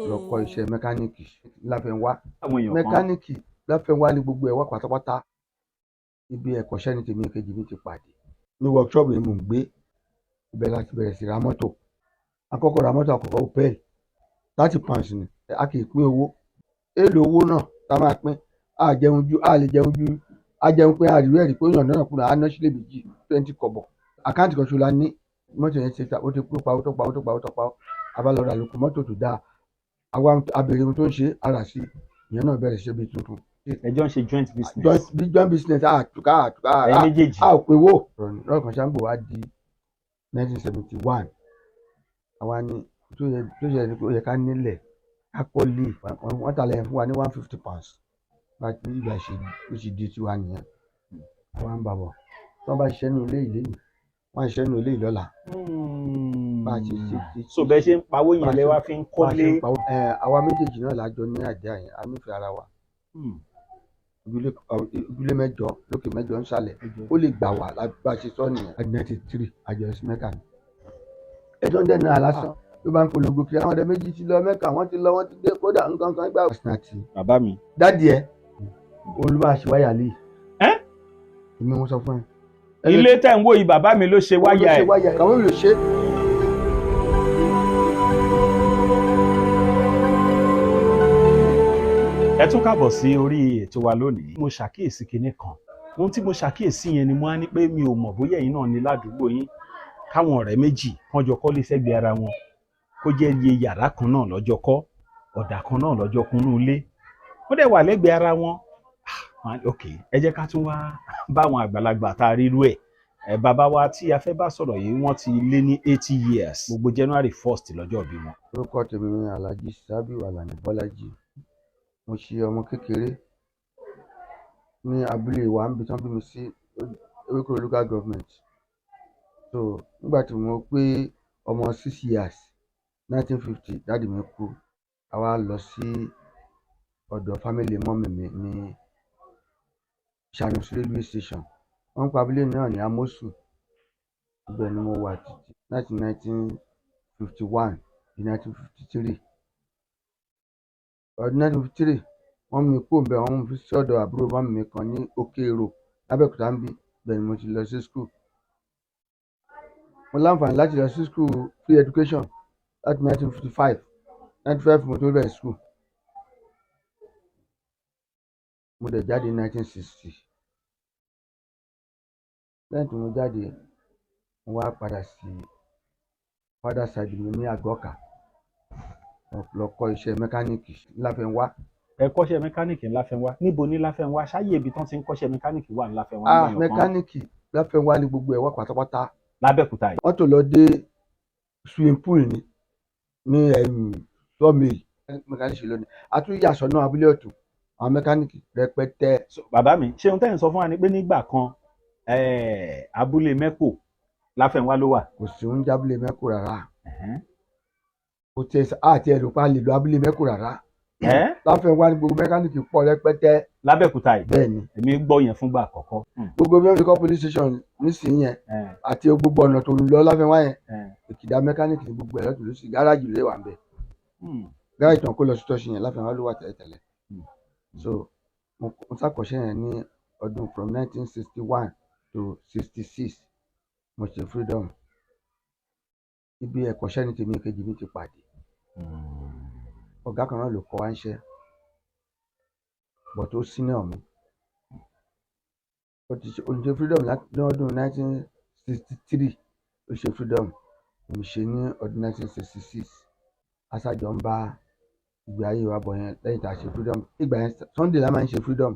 lọ kọ́ iṣẹ́ mẹkáníìkì láfẹnwá. àwọn èèyàn kan Mẹkáníìkì láfẹnwá ní gbogbo ẹ̀ wá pátápátá. Ibi ẹ̀kọ́ṣẹ́ ní tèmi kejì mi ti pàdé ní workshop yẹn mò ń gbé. Ibẹ̀ láti bẹ̀rẹ̀ sí ra mọ́tò. Àkọ́kọ́ ra mọ́tò àkọ́kọ́ Opel £30 ni. A kì í pín owó. Èlò owó náà tá a máa pín a lè jẹun ju a jẹun pé a rí rẹ́ẹ̀rí pé èèyàn náà kúrò àná sílé méjì 20 kọ́bọ̀. Àkáǹtì kan ṣo la ní mọ́tò yẹn ṣe ó ti kú pa ó tó pa a bá lọ ra lóko mọ́tò tó dáa. Àwa abèrè ohun tó ń ṣe ara sí ìyẹn náà bẹ̀rẹ̀ ṣe bí tuntun. ẹjọ́ ń ṣe joint business Joint business àtúkà ẹ̀yin méjèèjì. a ò pé wò. Lọ́rọ̀ kan ṣáàgbò wá di 1971 àwa ni tó yẹ kó yẹ ká nílẹ̀ ká kọ́lé wọ́n ta lẹ́yìn fún wa ní £150 bá ti ìgbà ṣe ó sì di tiwa nìyẹn. Wọ́n ń bàbọ̀ tí wọ́n bá ṣiṣẹ́ nínú ilé ìlé yìí wọ́n á ṣiṣẹ́ nínú ilé ìlọ́la. Bá a ṣe so bẹ́ẹ̀ ṣe ń pawó yẹn lẹ wá fi ń kọ́lé. Àwa méjèèjì náà lájọ ní àdé àyẹn a nífẹ̀ẹ́ ara wa. Ojúlé mẹ́jọ lókè mẹ́jọ ń sàlẹ̀ ó lè gbà wá bá a ṣe sọ nìyẹn. 1993 àjọyọ̀ mẹ́ka ni. ẹjọ́ ń dẹ̀ náà lásán ló bá ń polongo kiri àwọn ọdẹ méjì ti lọ mẹ́ka wọ́n ti lọ wọ́n ti dé kódà nǹkan kan gbà. bàbá mi. dádì ẹ olùbáṣewáyà lè. èmi mo sọ fún ẹ. ilé tẹ̀ ń wò yìí bàbá mi ló ṣe wáyà ẹ̀. kàwé mi ló ṣe. ẹ tún káàbọ̀ sí orí ètò wa lónìí. mo ṣàkíyèsí kinní kan ohun tí mo ṣàkíyèsí yẹn ni mo á ní pé mi ò mọ̀ bóyá ẹ̀yin náà ní ládùúgbò yín káwọn ọ̀rẹ́ méjì wọ́n jọ kọ́lé sẹ́gbẹ̀ẹ́ ara wọn kó jẹ́ iye yàrá kan náà lọ́jọ́ kọ́ ọ̀dà kan náà lọ́jọ́ kúnú ilé wọ́n dẹ̀ wà lẹ́gbẹ̀ẹ́ ara wọn. ok ẹ jẹ́ ká tún wá bá àwọn àgbàlagbà tá a rí irú ẹ̀ bàbá wa tí a fẹ́ bá sọ̀rọ̀ yìí wọ́n ti lé ní 80 years gbogbo January 1st lọ́jọ́ bí wọn. orúkọ tèmi ni Alhaji Sabiu Alani Bọ́lájí. Mo ṣe ọmọ kékeré ní abúlé wa níbi tí wọ́n bí mi sí Ewékòró local government. So nígbà tí mo pé ọmọ 6 years 1950 dáàdì mi kú a wá lọ sí ọ̀dọ̀ family mọ́mì mi ní Sanusi railway station. Wọ́n ń pa abúlé náà ní Amosu. Ibẹ̀ ni mo wà títí láti 1951 di 1953. Ọdún 1953 wọ́n mú mi kúrò ńbẹ̀ wọ́n mú mi sí ọ̀dọ̀ àbúrò mọ́mì mi kan ní Òkè-Èrò lábẹ́òkúta ń bí. Ibẹ̀ ni mo ti lọ sí school. Mo láǹfààní láti lọ sí school free education láti 1955 mo tó bẹ̀rẹ̀ school. Mo dẹ̀ jáde 1960. Lẹ́yìn tí mo jáde mo wá padà sí father side mi ní Àgọ́kà lọ kọ́ iṣẹ́ mẹkáníìkì láfẹnwá. ẹ kọ́ṣẹ́ mẹkáníìkì ńláfẹnwá níbo ní láfẹnwá ṣáyé ibi tán ti ń kọ́ṣẹ́ mẹkáníìkì wà ńláfẹnwá. Mẹkáníìkì láfẹnwá ní gbogbo ẹ̀ wá pátápátá. lábẹ́òkúta yìí. wọ́n tó lọ dé swimming pool ní sawmill mẹkáníìkì lónìí àtúnyàsọ náà abúlé ọ̀tún àwọn mẹkáníìkì rẹpẹtẹ. bàbá mi ṣé ohun tẹ́yìn sọ fún wa ni pé nígbà kan abúlé mẹ́kò láfẹnwá ló wà. kò sí oúnjẹ abúlé mẹ́kò rárá. kò tẹ àti ẹ̀rù pa lè lo abúlé mẹ́kò rárá. láfẹnwá ní gbogbo mẹkáníìkì pọ̀ rẹpẹtẹ. lábẹ́òkúta yìí. bẹ́ẹ̀ni èmi gbọ́ yẹn fúngbà àkọ́kọ́. gbogbo bí wọ́n fi kọ́ police station nísìnyí yẹn àti gbogbo ọ̀nà tó ń lọ láfẹnwá yẹn ìkìdá mẹkáníìkì ní gbogbo ẹ̀ lọ́tún lósì gáràjì lè wà ń bẹ̀. gáràjì tán kó lọ sí tọ́sí yẹn láfẹnwá ló wà tẹ́lẹ̀tẹ́lẹ̀. so mo ṣàkọsẹ́ yẹn ní ọdún from 1961 to 66 mo ṣe freedom. Ibi ẹ̀kọ́ṣẹ́ ní tèmi kejì mi ti pàdé. Ọ̀gá kan náà ló kọ́ wá ń ṣe but ó senior mi. Ó ṣe freedom ní ọdún 1963 ó ṣe freedom mo ṣe ní ọdún 1966. aṣáájọ ń bá ìgbé ayé wa bọ̀ yẹn lẹ́yìn tá a ṣe freedom. ìgbà yẹn Sunday la máa ń ṣe freedom.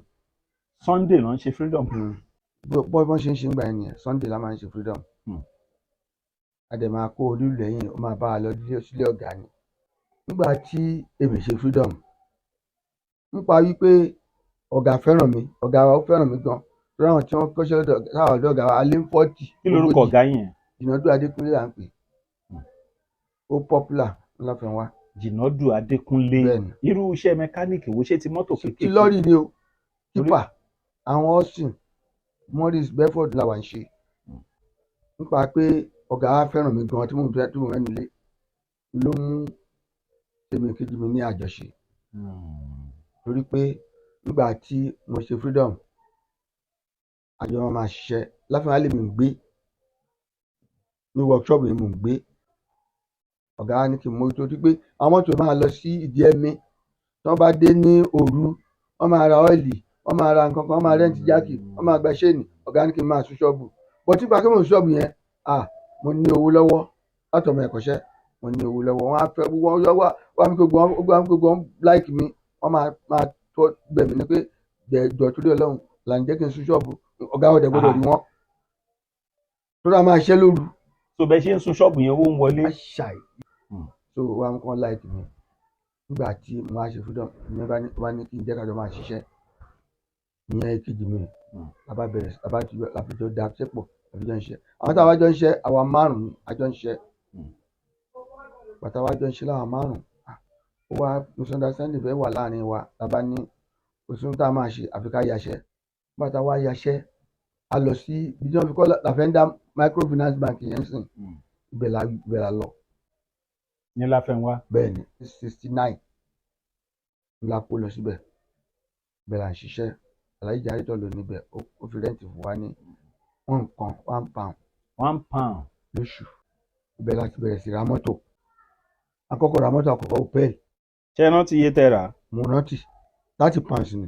Sunday ló ń ṣe freedom. bọ́n ṣe ń ṣe ń gbà yẹn nìyẹn Sunday la máa ń ṣe freedom. a dẹ̀ máa kó olú lẹ́yìn ó máa bá a lọ sílé ọ̀gá ni. nígbà tí èmi ṣe freedom nípa wípé ọ̀gá fẹ́ràn mi ọ̀gá wa fẹ́ràn mi gan torí àwọn tí wọ́n kọ́ṣẹ́ lọ́dọ̀ ọ̀gá wa alẹ́ 40. kí lorúkọ ọ̀gá yẹn? Jìnàdù Adékúnlé là ń pè. ó popular láfẹnwá. Jìnàdù Adékúnlé. irú iṣẹ́ mẹkáníìkì wo ṣe ti mọ́tò kékeré? ti lọ́ọ̀rì ni o tipa àwọn Austin Morris Bedford làwa ń ṣe. nípa pé ọ̀gá wa fẹ́ràn mi gan tí mo mẹ́nu lé ló mú tèmi kejì mi ní àjọṣe torí pé nígbà tí mo ṣe freedom àjọ wọn máa ṣiṣẹ́ láfihàn lè mi gbé ní workshop yẹn mò ń gbé ọ̀gá wa ní kí n mójútó torí pé àwọn mọ́tò máa lọ sí ìdí ẹ̀mí tí wọ́n bá dé ní òru wọ́n máa ra ọ́ìlì wọ́n máa ra nǹkan kan wọ́n máa rẹ́ǹtì jákì wọ́n máa gba ṣéènì ọ̀gá ní kí n máa sún ṣọ́ọ̀bù bọ́ tí pàkí mò ń ṣọ́ọ̀bù yẹn mo ní owó lọ́wọ́ látọmọ ẹ̀kọ́ṣẹ́ mo ní owó lọ́wọ́ wọ́n á fẹ́ wọ́n á gbogbo wọn láìkì mi wọ́n máa tó bẹ̀mí ni pé jọ torí ọlọ́run là ń jẹ́ kí n sún ṣọ́ọ̀bù ọ̀gá ọ̀dẹ̀ gbọ́dọ̀ rí wọn tó dáa máa ṣẹ́ lóru. so bẹ́ẹ̀ ṣe ń sún ṣọ́ọ̀bù yẹn owó ń wọlé. so wọ́n kàn láìkì mi nígbà tí mo wá ṣe freedom ní bá ní kí n jẹ́ kájọ máa ṣiṣẹ́ ìyẹn kejì mi bàbá bẹ̀rẹ̀ bàbá àfijọ́ da sépò àfijọ́ ń ṣe àwọn táwa jọ ń ṣe àwa márùn-ún àjọ ń ṣe bàtà wa jọ ń ṣe láwa márùn-ún ó wá misunderstanding fẹ́ wà láàrin wa bàbá ní òṣùn tá a máa ṣe àfi ká yaṣẹ́ bàtà wa yaṣẹ́ a lọ sí ibi tí wọ́n fi kọ́ Lavender microfinance bank yẹn sìn ibẹ̀ la lọ. ní Láfẹnwá. bẹ́ẹ̀ ni 69 la kó lọ síbẹ̀ bẹ́ẹ̀ la ń ṣiṣẹ́ aláìjà àrítọ́ ló níbẹ̀ ó fi rẹ́ǹtì fún wa ní £1 lóṣù ibẹ̀ la ti bẹ̀rẹ̀ sí ra mọ́tò àkọ́kọ́ ra mọ́tò àkọ́kọ́ Opel. ṣé ẹ rántí iye tẹ́ rà? mo rántí £30 ni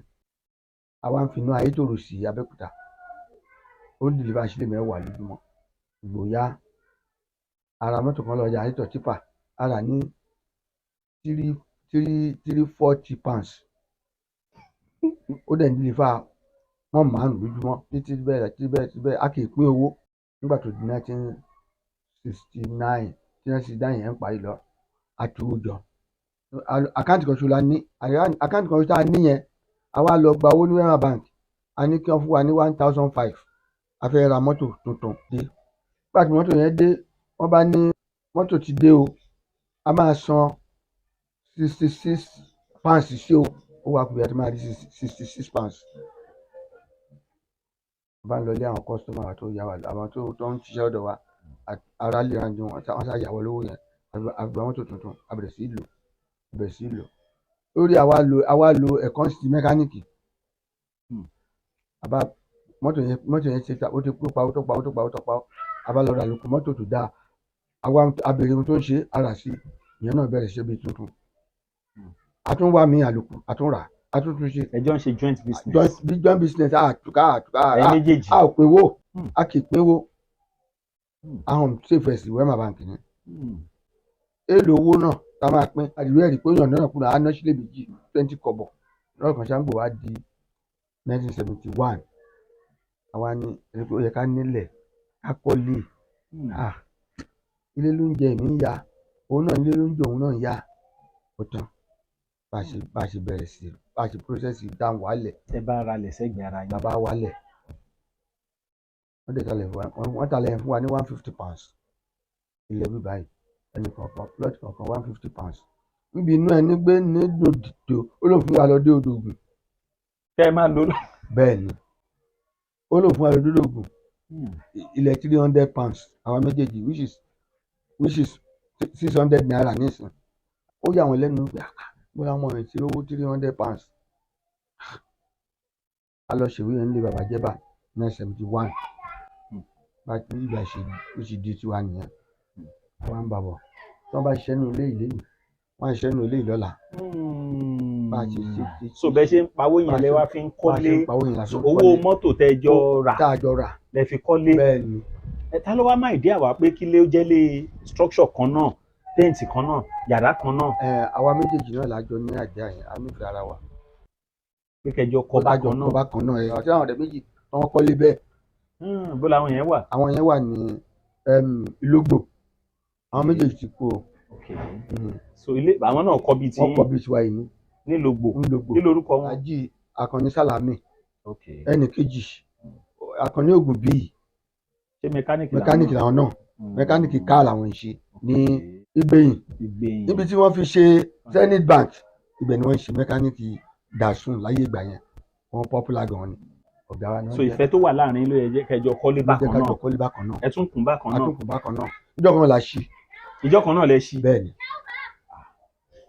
àwa ń fi inú Ayétòrò sí Abẹ́òkúta ó ń dìlíbà sílé mẹ́wàá lójúmọ́ ìgbòyà ara mọ́tò kan lọ́jà Ayétòrò tipa ara ní £340 ó dẹ̀ ń dìlíbà wọ́n márùn lójúmọ́ títí bẹ́ẹ̀ a kì í pín owó nígbà tó di 1969 tí 1969 yẹn ń parí lọ àtúwò jọ àkáǹtì kan ṣo la ní àkáǹtì kan ṣo tá a ní yẹn a wá lọ gba owó ní Wema Bank a ní kí wọ́n fún wa ní 1005 a fẹ́ ra mọ́tò tuntun dé nígbà tí mọ́tò yẹn dé wọ́n bá ní mọ́tò ti dé o a máa san £66 sí o ó wà kúbi àti máa rí £66 bá ń lọ ilé àwọn kọ́sítọ́mà tó yá wa àwọn tó ń ṣiṣẹ́ ọ̀dọ̀ wa ara lè ra jù wọ́n sá yàwó lówó yẹn àgbà mọ́tò tuntun a bẹ̀rẹ̀ sí lò lórí àwa lo ẹ̀kọ́ sí mẹkáníìkì àbá mọ́tò yẹn ṣe ó ti kú pa ó tó pa a bá lọ ra lóko mọ́tò tó dáa àwa abèrè ohun tó ń ṣe ara sí ìyẹn náà bẹ̀rẹ̀ ṣe bí tuntun àtúnwá mi àlòkù àtúnrà àtúntún ṣe. ẹjọ́ ń ṣe joint business. joint business àtúkà ẹ méjèèjì. a ò pinwó a kì í pinwó àwọn ṣèfẹ̀sì Wema Bank ni èlò owó náà tá a máa pín àdìrú ẹ̀rí pé èèyàn náà kúrò àná sílẹ̀ méjì 20 kọ́bọ̀ lọ́rọ̀ kan ṣáàgbò wá di 1971 àwa ní ẹni pé ó yẹ ká nílẹ̀ ká kọ́lé ilé ló ń jẹ èmi ń ya òun náà ilé ló ń jẹ òun náà ń ya ó tán bá a ṣe bẹ̀rẹ̀ sí bá a ṣe process dáhùn wálẹ̀. ẹ bá ara lẹ̀ sẹ́gbẹ̀ẹ́ ara yín. bàbá wálẹ̀ wọ́n talẹ̀ fún wa ní £150 ilẹ̀ bíbá yìí ẹnì kọ̀ọ̀kan plot kọ̀ọ̀kan £150 níbi inú ẹni gbé ní dòdò ó lóun fún wa lọ dé odò Ògùn. kẹ́ ẹ máa lò lọ. bẹ́ẹ̀ ni ó lóun fún wa lọ dé odò Ògùn ilẹ̀ £300 àwọn méjèèjì which is 600 naira nísìn ó yà wọ́n lẹ́nu pé bóyá wọn rìn sí owó £300 a lọ ṣèwé yẹn nílé bàbá jẹ́bà 1971 bá ti ìgbà ṣe ó sì di tiwa nìyẹn wọ́n ń bàbọ̀ tí wọ́n bá ṣiṣẹ́ nínú ilé ìlé yìí wọ́n á ṣiṣẹ́ nínú ilé ìlọ́la. so bẹ́ẹ̀ ṣe ń pawó yẹn lẹ wá fi ń kọ́lé owó mọ́tò tẹ́jọ́ rà lẹ fi kọ́lé. bẹ́ẹ̀ ni ta ló wá má ìdí àwa pé kílé ó jẹ́ lé structure kan náà tẹ́ǹtì kan náà yàrá kan náà. àwa méjèèjì náà lájọ ní àjà yẹn a nífẹ̀ẹ́ ara wa. pé kẹjọ kọ́ bákan náà. àti àwọn ọ̀rẹ́ méjì tí wọ́n kọ́lé bẹ́ẹ̀. bó làwọn yẹn wà. àwọn yẹn wà ní Ìlógbò àwọn méjèèjì ti kú o. so ilé àwọn náà kọ́ bíi ti. wọ́n kọ́ bíi tiwa yìí ní. Nílògbò kí lorúkọ wọn. Ají Akànní Sàlámì ẹnì kejì Akànní Ògùn bíi. ṣé mẹkáníìkì làwọn náà mẹkáníìkì káà làwọn ń ṣe ní Ìgbẹ̀yìn níbi tí wọ́n fi ṣe Zenith Bank ibẹ̀ ni wọ́n ṣe mẹkáníìkì Dasun láyé ìgbà yẹn wọ́n popular gan ni ọ̀gá wa náà. so ìfẹ́ tó wà láàrin ló yẹ kẹjọ kọ́lé bákan náà ẹ tún kùn bákan náà. ìjọ kan la ṣí. ìjọ kan náà lẹ ṣí. bẹ́ẹ̀ ni.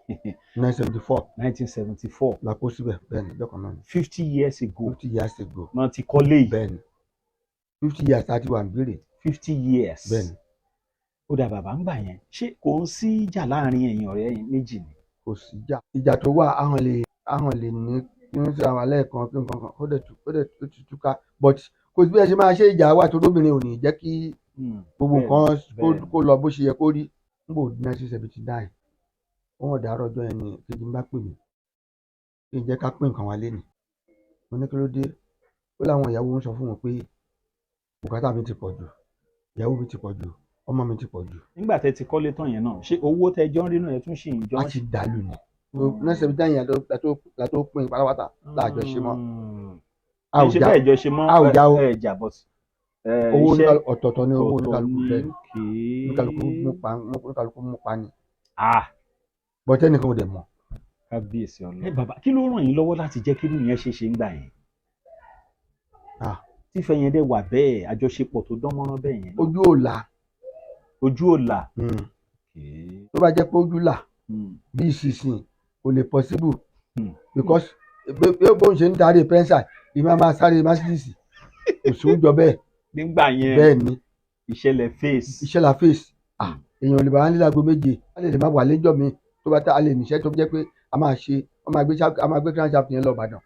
1974 1974 la kó síbẹ̀ bẹ́ẹ̀ ni ọjọ́ kan náà ni 50 years ago 50 years ago náà ti kọ́lé yìí bẹ́ẹ̀ ni 50 years láti wà ń béèrè 50 years bẹ́ẹ̀ ni ó dà bàbá ń gbà yẹn ṣé kò ń sí ìjà láàrin ẹ̀yin ọ̀rẹ́ yín méjì ni. kò sí ìjà tó wà ahọ́n lè ní kí wọ́n ṣe àwọn alẹ́ kan kí nǹkan kan ó dẹ̀ ti túká but kò sí bí ẹ ṣe máa ṣe ìjà wà tó lóbìnrin ò ní jẹ́ kí gbogbo nǹkan kó lọ bó ṣe yẹ kó rí nígbà 1979 wọ́n dàárọ̀ ọjọ́ yẹn ni kejì ń bá pè mí kí n jẹ́ ká pín nǹkan wa lé ní mo ní kí ló dé ó láwọn ìyàwó ń sọ fún wọn pé bùkátà mi ti pọ̀ jù ìyàwó mi ti pọ̀ jù ọmọ mi ti pọ̀ jù. nígbà tẹ́ ti kọ́lé tán yẹn náà ṣé owó tẹ́ jọ ń rí náà ẹ tún ṣì ń jọ. a ti dàlù ni nọ́ọ̀sẹ̀ bíi dáhìn la tó pín pátápátá láàjọ ṣe mọ́. ṣé bẹ́ẹ̀ jọ ṣe mọ́ ẹ jà bọ́ sí. owó ọ̀tọ̀ọ̀tọ̀ ni owó oníkàlùkù bẹ́ẹ̀ oníkàlùkù mú pa ni. bọ́tẹ́ nìkan ò dẹ̀ mọ̀. kábíyèsí ọlọ́run. ẹ bàbá kí ló ràn yín lọ́wọ́ láti jẹ́ kí irú yẹn ṣe ń gbà yẹn. tífẹ́ yẹn dẹ̀ wà bẹ́ẹ̀ àjọṣepọ̀ tó dán mọ́rán bẹ́ẹ̀ yẹn. ojú ò là. ojú ò là. tó bá jẹ́ pé ojú là bí ìsinsìn kò lè possible because bí ó ń ṣe ń darí pẹ́ńsà ìmọ̀ máa sáré Mercedes kò sí oúnjọ bẹ́ẹ̀. nígbà yẹn bẹ́ẹ̀ ni ìṣẹ̀lẹ̀ face. èèyàn lè bá wá nílẹ̀ aago méje a lè má wà lẹ́jọ́ mi tó bá tá a lè níṣẹ́ tó jẹ́ pé a máa gbé crankshaft yẹn lọ Ìbàdàn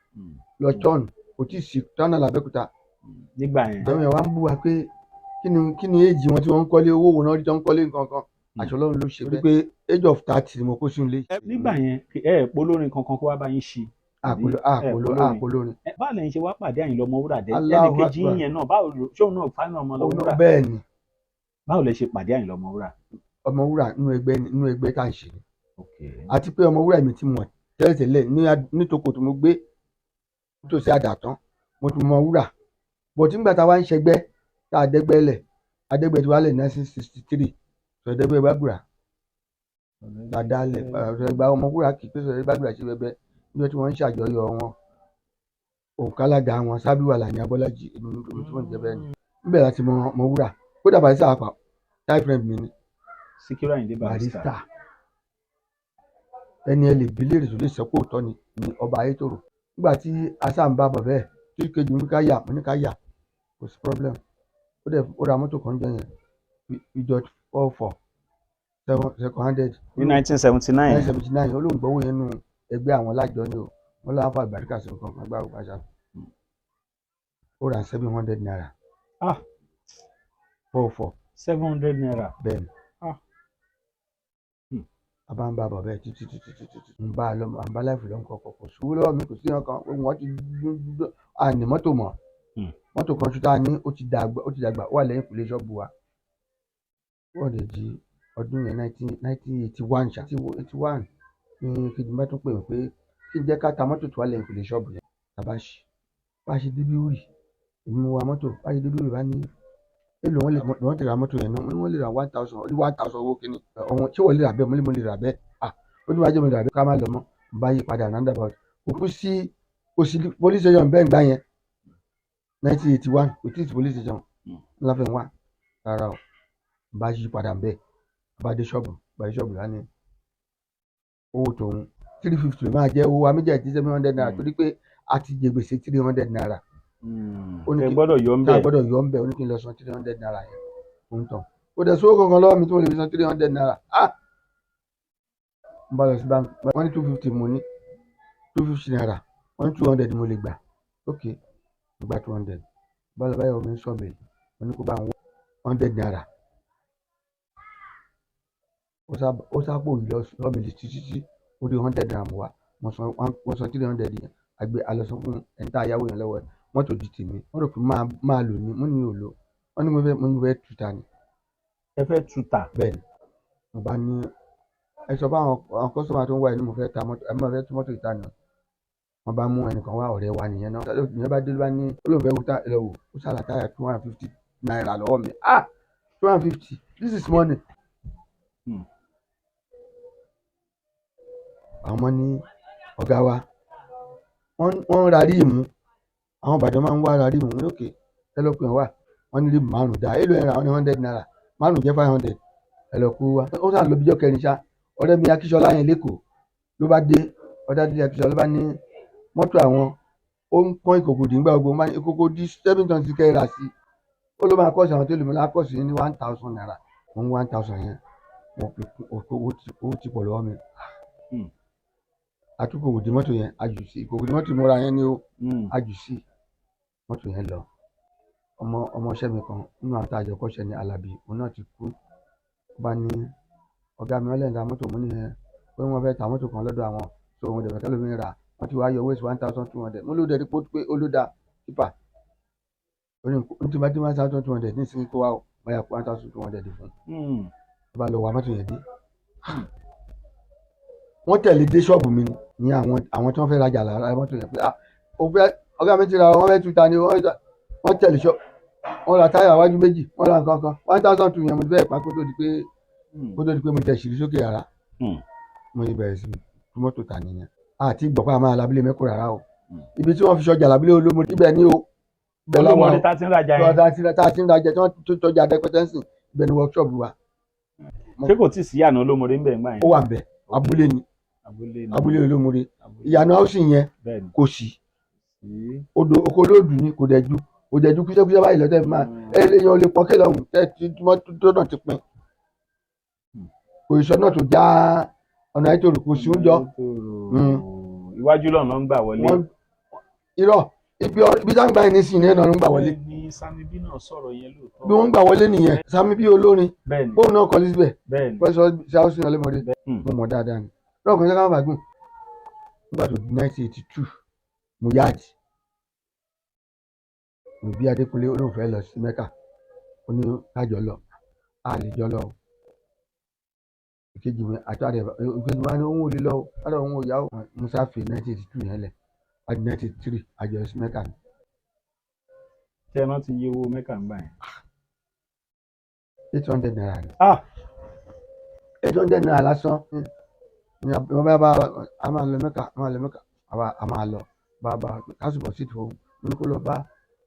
lọ tọ́ọ̀nù kò tí ì sí tọ́ọ̀nù làbẹ́kúta. nígbà yẹn ìjọba yẹn wá ń bú wa pé kí ni éèjì wọn tí wọ́n ń kọ́lé owó wọn náà rí tó ń kọ́lé nǹkan kan àṣọ Ọlọ́run ló ṣe pé age of 30 ni mo kó sínú ilé. nígbà yẹn ẹ polórin kankan kó wá bá yín ṣe. àpolórin. báwo lẹ́yìn ṣe wá pàdé Àyìnlá Ọmọwúrà dé ẹnìkejì yẹn náà báwo ṣóun náà fáínà Ọmọwúrà. bẹ́ẹ̀ ni. báwo lẹ ṣe pàdé Àyìnlá Ọmọwúrà. Ọmọwúrà nínú ẹgbẹ́ tá à ń ṣe ni. àti pé Ọmọwúrà mi ti mọ̀ tẹ́lẹ̀tẹ́lẹ̀ nítòkò tó mo gbé nítòsí àdàtán mo ti mọ Wúrà bọ̀tí nígbà tá a wá ń ṣẹgbẹ́ tá a dẹ́gbẹ́ lẹ̀ adẹ́gbẹ́ tí wàá lẹ̀ 1963 sọ̀dẹ́gbẹ́ Gbàgùrà dáadáa lẹ̀ ẹgbẹ́ Ọmọwúrà kì í pé sọ̀dẹ́gbẹ́ Gbàgùrà ṣe bẹ́ẹ̀ níjọ́ tí wọ́n ń ṣàjọyọ̀ wọn òǹkàlàgà wọn Sábíù Àlàní Abọ́lájí èmi tí wọ́n ń jẹ bẹ́ẹ̀ ni níbẹ̀ láti mọ Ọmọwúrà kó dàbà sí àpà táì friend mi ni Síkírù Àyìndé Barrister ẹni ẹ lè bí léèrè tó lè sẹ́kù òótọ́ ni Ọba Ayétòrò nígbà tí asáǹbá bọ̀ bẹ́ẹ̀ tí kejì mi ká yà mo ní ká yà kò sí problem ó ra mọ́tò kan jẹ́ yẹn Peugeot 44 second handed ní 1979 1979 olóhùn gbowó yẹn nù ẹgbẹ́ àwọn lájọ ni o wọ́n lọ́wọ́ fún àgbàríkà sí nǹkan kan gbá ògbà ṣá ó ra 700 naira 44 700 naira bẹ́ẹ̀ ni bàbá ń bá bọ̀ bẹ́ẹ̀ títí ń bá a lọ à ń bá láìfù lọ́nkọ̀ kò sówó lọ́wọ́ mi kò sí ọkàn wọ́n ti dúdú àní mọ́tò mọ̀ mọ́tò kan ṣúta ní ó ti dàgbà wà lẹ́yìn kùlé ṣọ́ọ̀bù wa wọ́n lè di ọdún yẹn 1981 ṣá 81 ní kejì bá tún pè mí pé kí n jẹ́ ká ta mọ́tò tó wà lẹ́yìn kùlé ṣọ́ọ̀bù yẹn tàbáṣì bá ṣe débi wúrì èmi wa mọ́tò bá ṣe débi wúrì bá ní èlò wọ́n ti ra mọ́tò yẹn náà wọ́n lè ra 1000 owó kíní ọ̀hún tí wọ́n lè rà bẹ́ẹ̀ mo lè rà bẹ́ẹ̀ ó ní wájú mo lè rà bẹ́ẹ̀ ká má lọ mọ́ bá yí padà roundabout òkú sí police station bẹ́ẹ̀ gbá yẹn 1981 kò tí ì police station ńlá fẹ́ wá rárá o bá yí padà bẹ́ẹ̀ bá dé ṣọ́ọ̀bù lánàá owó tòun 350 máa jẹ́ owó améjì àti 700 naira torí pé a ti jẹ gbèsè 300 naira. ẹ gbọ́dọ̀ yọ ń bẹ̀. gbọ́dọ̀ yọ ń bẹ̀ ó ní kí n lọ san 300 naira yẹn fún tán ó dẹ̀ sówó kankan lọ́wọ́ mi tó lè fi san 300 naira n bá lọ sí bank wọ́n ní 250 mo ní 250 naira wọ́n ní 200 mo lè gbà ok mo gba 200 bá lọ báyọ̀ mi ń sọ bẹ́ẹ̀ wọ́n ní kó bá ń wọ́n 100 naira ó sápò yìí lọ́mìlì títí ó rí 100 naira mo wá mo san 300 yẹn àgbẹ̀ alọ́sọ fún ẹni tá a yáwó yẹn lọ́wọ́ ẹ̀ mọ́tò di tèmi wọ́n rò pé máa lò ní mo ní ò lò wọ́n ní mo fẹ́ tuta ni. ẹ fẹ́ tuta. bẹ́ẹ̀ ni mo bá ní ẹ sọ fún àwọn kọ́sọ́mà tó ń wá ẹ ní mo fẹ́ ta mọ́tò ẹ máa fẹ́ tú mọ́tò ìta ni wọ́n bá mú ẹnìkan wá ọ̀rẹ́ wa nìyẹn náà ìyẹn bá dé ló bá ní olóòfẹ́ wúta ẹ lọ wò ó sàlà táyà 250 naira lọ́wọ́ mi 250 this is money. àwọn ọmọ ní ọ̀gá wa wọ́n ra ríìmù àwọn Ìbàdàn máa ń wá ra ríìmù ní òkè ẹ lọ pé wọ́n wà wọ́n ní ríìmù márùn dá èlò ẹ̀rà wọ́n ní 100 naira márùn jẹ́ 500 ẹ lọ kó wa ó sàn lọ bíjọ́ kẹrin ṣá ọ̀rẹ́ mi Akíṣọlá yẹn lẹ́kọ̀ọ́ ló bá dé ọ̀dà dídí ẹ̀fíṣà ló bá ní mọ́tò àwọn ó ń pọ́n ìkòkò dì nígbà gbogbo ìkòkò di 7 tons ti kẹ́ra sí ó ló máa kọ́ọ̀sì àwọn tó lè mú lákọ́ọ̀sì ní 1,000 naira wọ́n 1,000 yẹn wọ́n fi owó ti pọ̀ lọ́wọ́ mi àtúkòkò di mọ́tò yẹn ajù sí ìkòkò di mọ́tò ìmúra yẹn ni ó ajù sí mọ́tò yẹn lọ ọmọọṣẹ́ mi kan nínú àwọn àtàjọ kọ́ṣẹ́ ní Alábí òun náà ti kú ó bá ní ọ̀gá mi ọlẹ́ǹda mọ́tò mú nìyẹn pé wọ́n fẹ́ ta mọ́tò kan lọ́dọ̀ àwọn tó òun dẹ̀bẹ̀ kẹ́lómi rà wọ́n ti wá yọ owó 1,200 mú ló dẹ̀ pé olódà pípà ó ti bá dé 1,200 ní ìsinmi kó wá báyà kó 1,200 fún un ó bá lọ wá mọ́tò yẹn dé wọ́n tẹ̀lé dé ṣọ́ọ̀bù mi ní àwọn tí wọ́n fẹ́ rajà lára mọ́tò yẹn pé ọ̀gá mi ti ra wọ́n fẹ́ tuta ni wọ́n tẹ̀lé ṣọ́ọ̀bù wọ́n ra táyà wájú méjì wọ́n ra nǹkan kan 1,200 yẹn mo ti bẹ́ẹ̀ pa kó tó di pé mo tẹ̀ ṣìírí sókè rárá mo ti bẹ̀rẹ̀ sí mọ́tò tà nìyẹn àti gbọ̀pá máa lábílẹ̀ mẹ́kọ̀ rárá o ibi tí wọ́n fi ṣọjà lábílẹ̀ olómo ibẹ̀ ni o ibẹ̀ Olómọdé tá ti ń rajà yẹn tá a ti ń rajà tí wọ́n tó tọ́jà dẹ́pẹ́tẹ́nsìn ibẹ̀ ni workshop wa. ṣé kò tí ì sí ìyànà Olómọdé ń bẹ̀ ń gbà yẹn. ó wà ń bẹ̀ abúlé ni abúlé Olómọdé ìyànà housing yẹn kò sí oko olóòdù ni kò dẹ̀jú kúṣẹ́kúṣẹ́ báyìí lọ́tẹ̀ máa èèyàn lè pọ́n kéèlà ọ̀hún tẹ́ tí mọ́tò náà ti pin kò ìṣọ́ náà tó já ọ̀nà àìtòrò kò sí oúnjọ. iwájú lọ́nà ń gbà wọlé. irọ́ ibi táwọn gbà yẹn ní sìn náà ló ń gbà wọlé. ní Sami B náà sọ̀rọ̀ yẹn lóòótọ́. bí wọ́n ń gbà wọlé nìyẹn Sami B olórin bóun náà kọ́lé síbẹ̀ pẹ́sọ́ ṣáwọ́sì Olómọdé mo mọ̀ dáadáa ni lọ́ọ̀kan ṣe káwọn bàgùn nígbà tó di 1982 mo yáàdì mo bí Adékúnlé olóòfẹ́ lọ sí Mẹ́kà ó ní kájọ lọ àlejò lọ ìkejì mi àti ìkejì wa ni òun ò lè lọ àdó òun ò yá o musa fi 1982 yẹn lẹ àti 1983 àjọ sí Mẹ́kà ni. ṣé ẹ náà ti yí owó Mẹ́kà ń gbà yẹn. 800 naira ni. 800 naira lásán ni wọ́n bá a máa lọ Mẹ́kà a máa lọ bá kásùbọ̀ sí ìfowó ní kó lọ bá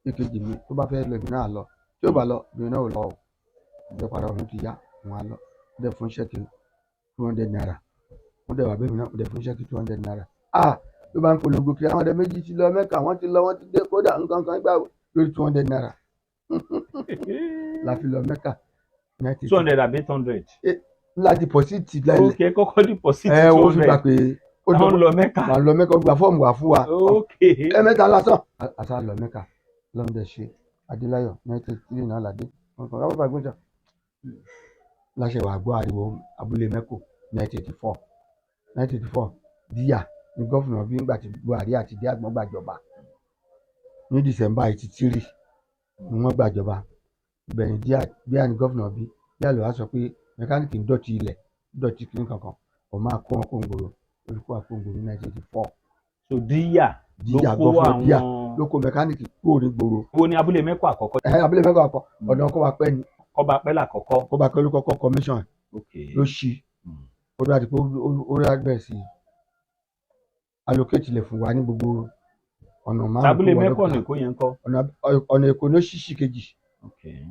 ìkejì mi tó bá fẹ́ lọ ìbí náà lọ tí ó bá lọ ìbí náà ò lọ o ìjọ padà òun ti yá wọn á lọ ó dẹ̀ fún ṣẹ́ẹ̀kì 200 naira ó dẹ̀ wà bẹ́ẹ̀ mi náà ó dẹ̀ fún ṣẹ́ẹ̀kì 200 naira ló bá ń polongo kiri àwọn ọ̀dẹ méjì ti lọ Mẹ́kà wọ́n ti lọ wọ́n ti dé kódà nǹkan kan gbà lórí 200 naira la fi lọ Mẹ́kà 200 àbí 800. ńlá dìpọ́sìtì lẹ́lẹ̀ ok kọ́kọ́ dìpọ́sìtì 200 wọ́n fi gbà pé ó lọ Mẹ́kà wà lọ Mẹ́kà ó gba fọ́ọ̀mù wà fún wa ẹ̀mẹ́ta lásán àṣà lọ Mẹ́kà lọ́ndẹ̀ ṣe Adéláyọ̀ 1983 náà ládé ọkọ̀ rábọ̀ bá gbọ́njà láṣẹ wà gbọ́ ariwo abúlé mẹ́kò 1984 díyà ní gọ́fìnà bí ńgbà tí Buhari àti dé àgbọ̀n gbàjọba ní December 83 ni wọ́n gbàjọba ìbẹ̀rẹ̀ díyà ní gọ́fìnà bí díyà ló wá sọ pé mẹkáníìkì ń dọ̀tí ilẹ̀ dọ̀tí kìnnì kankan ọ̀ máa kó wọn kóńgòrò olùkó àkóńgòrò ní 1984. so díyà ló kó mẹkáníìkì kúrò ní gbòòrò. wo ni abúlé mẹ́kọ̀ àkọ́kọ́. abúlé mẹ́kọ̀ àkọ́kọ́ ọ̀dọ̀ Kọ́bápẹ́ ni. Kọ́bápẹ́ làkọ́kọ́. Kọ́bápẹ́ ló kọ́kọ́ commission ló ṣí ó dáa pé ó rí àgbẹ̀ sí allocate ilẹ̀ fún wa ní gbogbo ọ̀nà márùn-ún. abúlé mẹ́kọ̀ ní Èkó yẹn kọ́. ọ̀nà Èkó ló ṣí sí kejì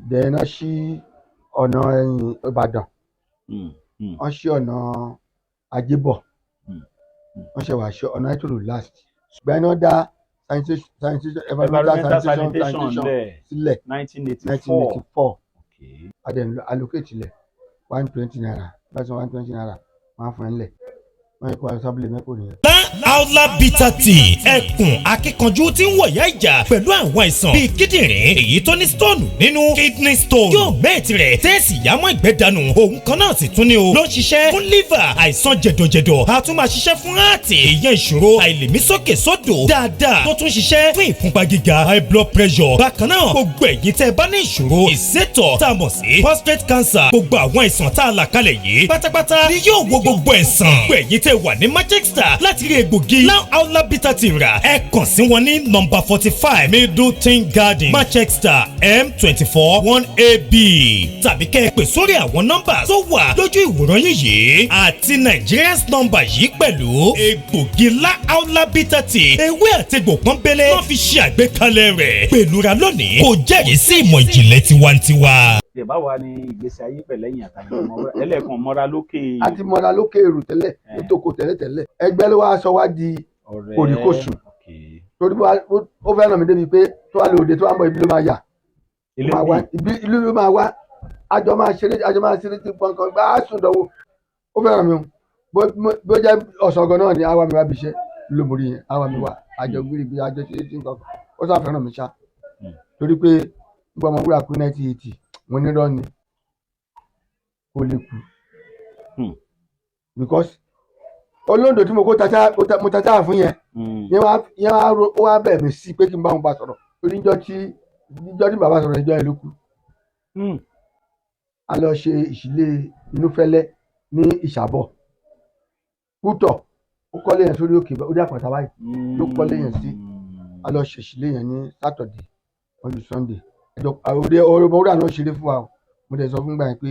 dẹ̀ náà ṣí ọ̀nà Ìbàdàn wọ́n ṣí ọ̀nà Ajébọ̀ wọ́n ṣe wà ṣe ọ̀nà Àìtòrò last ṣùgbọ́n iná dá environmental sanitation sílẹ̀ 1984 adẹ̀ allocate ilẹ̀ 120 naira lọ́sàn 120 naira wọ́n á fún ẹ ńlẹ̀ wọ́n yẹ kó asábìlì mẹ́kò nìyẹn. Aula bitter tea ẹkùn akíkanjú tí ń wọ̀yá ìjà pẹ̀lú àwọn àìsàn bíi kíndìnrín èyí tó ní stone nínú kidney stone yóò gbé tirẹ̀ tẹ́ẹ̀sì yámọ́ ìgbẹ́ dànù òun kan náà sì tún ní o ló ń ṣiṣẹ́ fún liver àìsàn jẹ̀dọ̀jẹ̀dọ̀ a tún máa ṣiṣẹ́ fún heart èèyàn ìṣòro àìlèmí sókè sódò dáadáa tó tún ṣiṣẹ́ fún ìfúnpá gíga high blood pressure bákan náà gbogbo ẹ̀yin tẹ́ bá ní ìṣòro ìsétọ̀ tá a mọ̀ sí prostate cancer gbogbo àwọn àìsàn tá a là kalẹ̀ yìí pátápátá ni yóò wo gbogbo ẹ̀sán gbogbo ẹ̀yin tẹ́ wà ní Manchester láti rí egbògi Aula bitter tea rà ẹ kàn sí wọn ní nọ́mbà 45 Middleton Garden Manchester M24 1AB tàbí kẹ́ ẹ pè sórí àwọn nọ́mbà tó wà lójú ìwòran yìí àti Nigerians nọ́mbà yìí pẹ̀lú egbògi Aula bitter tea ewé àtegbò pọ́nbélé wọ́n fi ṣe àgbékalẹ̀ rẹ̀ pẹ̀lúra lónìí kò jẹ́rìí sí ìmọ̀ ìjìnlẹ̀ tiwantiwa. ẹ bá wà ní ìgbésí ayé pẹ̀lẹ́yìn àtàwọn ọmọ ẹlẹ́ẹ̀kan mọ́ra lókè. àti mọ́ra lókè èrò tẹ́lẹ̀ nítòkò tẹ́lẹ̀ ẹgbẹ́ ló wá sọ wá di òrìkòsùn torí ó fẹ́ràn mi débi pé tó wà lóde tó wà ń bọ̀ ibi ló máa yà ìlú ló máa wá àjọ máa ṣeré tí pọnkan bá a sùn dánwò ó fẹ́ràn mi o bó jẹ́ ọ̀sọ̀gàn náà ni àwa mi wá bí iṣẹ́ lómori yẹn àwa mi wá àjọ gbére bí àjọ ṣe tí nǹkan ó sá fẹ́ràn mi ṣá torí pé nígbà ọmọ wúrà kú 1980 wọn ní rọ́ọ̀nì kò lè kú because olóńdó tí mo tata fún yẹn ó wá bẹ̀ mí sí pé kí n bá wọn bá sọ̀rọ̀ torí níjọ́ tí bàbá sọ̀rọ̀ ìjọ yẹn ló kú a lọ ṣe ìṣílé Inúfẹ́lẹ́ ní Ìṣàbọ̀ kútọ̀ ó kọ́lé yẹn sórí òkè ó dé àpàtà báyìí ló kọ́lé yẹn sí a lọ ṣe ìṣílé yẹn ní Sátọ̀dé ọjọ́ Sunday ọ̀rọ̀ wúrà náà ṣeré fún wa o mo dẹ̀ sọ fún gbà yẹn pé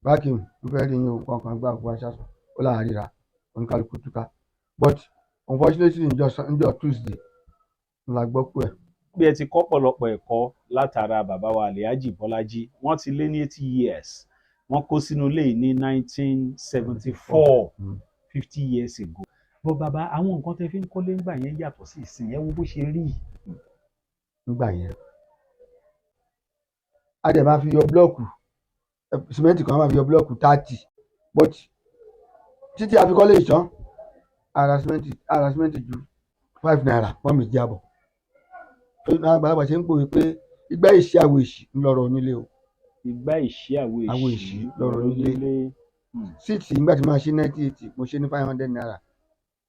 báàkì mo fẹ́ rí yín o kankan gbà fún aṣáṣọ ó láàárín ríra oníkálukú túká but unfortunately níjọ́ Tuesday la gbọ́ pé bí ẹ ti kọ́ pọ̀lọpọ̀ ẹ̀kọ́ látara bàbá wa Alhaji Bọ́lájí wọ́n ti lé ní 80 years wọ́n kó sínú ilé yìí ní 1974 50 years ago bọ́ bàbá àwọn nǹkan tẹ́ fi ń kọ́lé ńgbà yẹn yàtọ̀ sí ìsìn yẹn wo bó ṣe rí nígbà yẹn a dẹ̀ máa fi yọ blọ́ọ̀kù sìmẹ́ǹtì kan máa fi yọ blọ́ọ̀kù 30 but títí a fi kọ́lé ìtàn ara sìmẹ́ǹtì ju 5 naira wọ́n mi jábọ̀ àgbàlagbà ṣe ń pòwe pé igbá ìṣí àwọ̀ èṣì ńlọrọ̀ onílé o. igbá ìṣí àwọ̀ èṣì lọrọ̀ onílé síìtì nígbà tí máa ṣe 1980 mo ṣe ní 500 naira.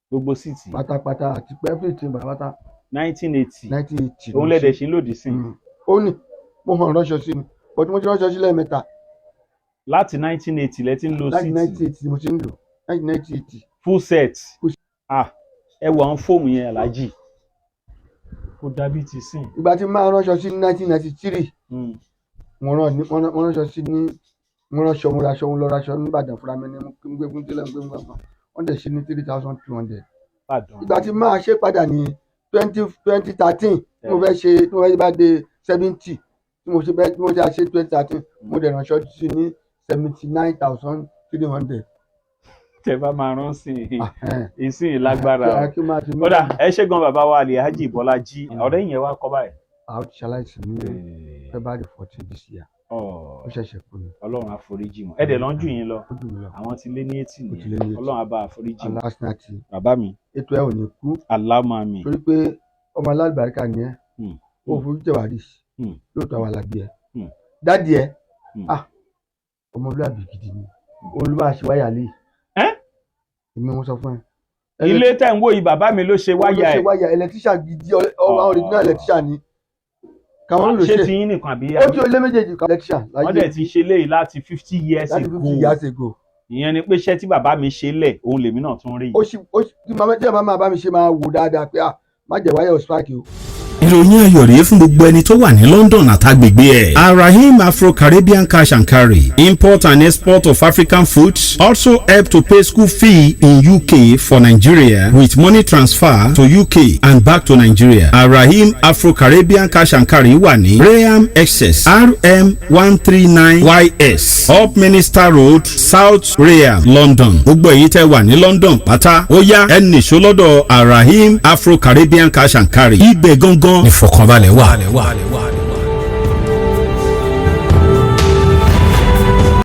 gbogbo síìtì pátápátá àti pẹ́ẹ́fìtì pátá. 1980 òun lẹ́dẹ̀ ṣe ń lòdì sí. ó ní mo hàn ránṣọ sí ni but mo ti ránṣọ sí lẹ́ẹ̀mẹ́ta. láti 1980 lẹ ti ń lo síìtì. láti 1980 mo ti ń lò 1980. full set ẹ wọ àwọn fóòmù yẹn Alhaji kò dàbí ti sìn. ìgbà tí máa ránṣọ sí 1993 wọ́n ránṣọ sí ní wọ́n ránṣọ mo raṣọ mo lọ raṣọ nìbàdàn fúnra mi ní gbé fún tẹ́lẹ̀ gbé fún gbàgbọ́n wọ́n dẹ̀ ṣe ní 3200. ìgbà tí máa ṣe padà ní 2013 tí mo fẹ́ ṣe tí mo fẹ́ bá dé 70 tí mo ṣe 2013 mo dẹ̀ ránṣọ sí ní 79,300. tẹ bá máa rán sí ìsìn lágbára kódà ẹ ṣe gan bàbá wa Alhaji Bọ́lájí ọ̀rẹ́ yẹn wá kọ́ báyìí. a ó ti ṣaláìsí ní February 14 this year. ó ṣẹ̀ṣẹ̀ kú ni. Ọlọ́run àforíjì wọn ẹ̀dẹ̀ lọ́n jù yín lọ àwọn ti lé ní 80 nìyẹn Ọlọ́run á bá àforíjì wọn. aláṣínàtì bàbá mi ètò ẹ ò ní kú. aláàmà mi. torí pé ọmọ alábàárìkà ni ẹ ó fojú tẹwàá rí lóòótọ́ àwọn alábí ẹ dádì ẹ ọmọlúwàbí gidi ni olúwaṣíwáyà lè èmi mo sọ fún ẹ. ilé tẹ̀ ń wò yìí bàbá mi ló ṣe wáyà ẹ̀. ló ṣe wáyà ẹlẹtíṣà gidi original ẹlẹtíṣà ni. káwọn ló ṣe ṣé ti yín nìkan àbí. ó ti olé méjèèjì kan ẹlẹtíṣà. wọ́n dẹ̀ ti ṣe léyìí láti 50 years ago. láti 50 years ago. ìyẹn ni pé iṣẹ́ tí bàbá mi ṣe lẹ̀ òun lèmi náà tún rí. ó ṣì tí màmá bá mi ṣe máa wò dáadáa pé má jẹ́ wáyà òṣùpáàkì o. ìròyìn ayọ̀ rèé fún gbogbo ẹni tó wà ní London àtàgbègbè ẹ̀. Arahim Afro-Caribbean Cash and Carry, import and export of African foods, also help to pay school fee in UK for Nigeria with money transfer to UK and back to Nigeria. Arahim Afro-Caribbean Cash and Carry wà ní Graham Excess RM 139YS Up Minister Road, South Graham, London. gbogbo èyí tẹ́ wà ní London pátá ó yá ẹ nìṣó lọ́dọ̀ Arahim Afro-Caribbean Cash and Carry. ibẹ̀ gangan ìfọ̀kànbalẹ̀ wà.